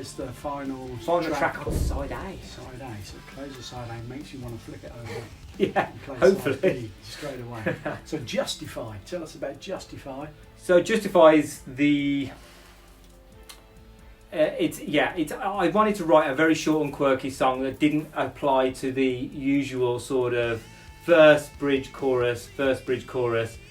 is the final track on side A. Side A. So it closes side A, makes you want to flick it over. Yeah, and play hopefully. Side B straight away. So Justify. Tell us about Justify. So Justify is the. I wanted to write a very short and quirky song that didn't apply to the usual sort of verse, bridge, chorus,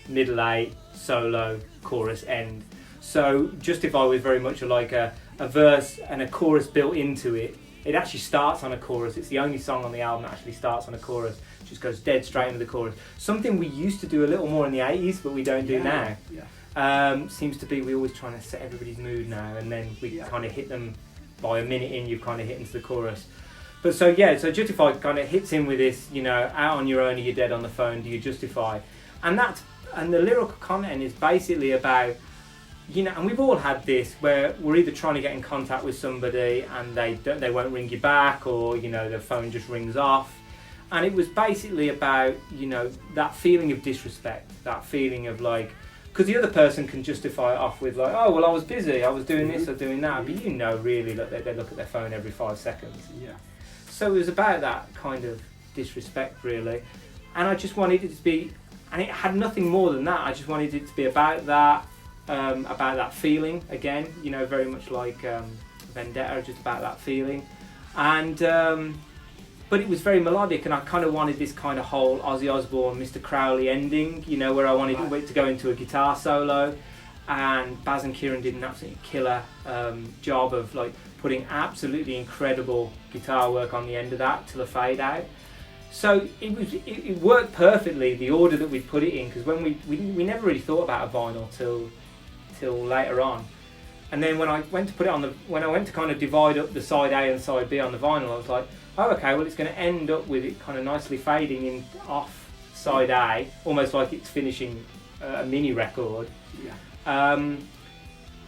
middle eight, solo, chorus, end. So Justify was very much like a verse and a chorus built into it. It actually starts on a chorus. It's the only song on the album that actually starts on a chorus. It just goes dead straight into the chorus. Something we used to do a little more in the 80s, but we don't do now. Yeah. Seems to be we're always trying to set everybody's mood now, and then we kind of hit them by a minute in, you've kind of hit into the chorus. But so Justify kind of hits in with this, out on your own or you're dead on the phone, do you justify? And the lyrical content is basically about, and we've all had this where we're either trying to get in contact with somebody and they won't ring you back, or the phone just rings off. And it was basically about that feeling of disrespect, that feeling of like, because the other person can justify it off with like, oh well, I was busy, I was doing this or doing that, but really that they look at their phone every 5 seconds. Yeah. So it was about that kind of disrespect really, and I just wanted it to be, and it had nothing more than that. I just wanted it to be about that feeling again, very much like Vendetta, just about that feeling, and but it was very melodic, and I kind of wanted this kind of whole Ozzy Osbourne, Mr. Crowley ending, where I wanted it to go into a guitar solo, and Baz and Kieran did an absolutely killer job of like putting absolutely incredible guitar work on the end of that till the fade out. So it worked perfectly, the order that we put it in, because when we never really thought about a vinyl till later on. And then when I went to put it on when I went to kind of divide up the side A and side B on the vinyl, I was like, oh okay, well it's going to end up with it kind of nicely fading in off side A, almost like it's finishing a mini record. Yeah.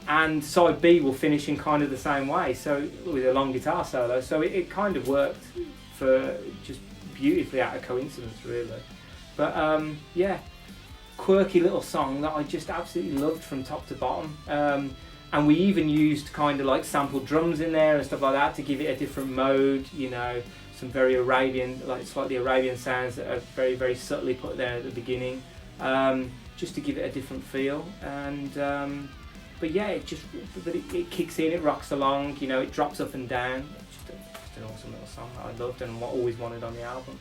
And side B will finish in kind of the same way, so with a long guitar solo. So it kind of worked for just beautifully out of coincidence, really. But quirky little song that I just absolutely loved from top to bottom. And we even used kind of like sampled drums in there and stuff like that to give it a different mode, some very Arabian, like slightly Arabian sounds that are very, very subtly put there at the beginning, just to give it a different feel. And but yeah, it kicks in, it rocks along, it drops up and down. It's just an awesome little song that I loved and always wanted on the album.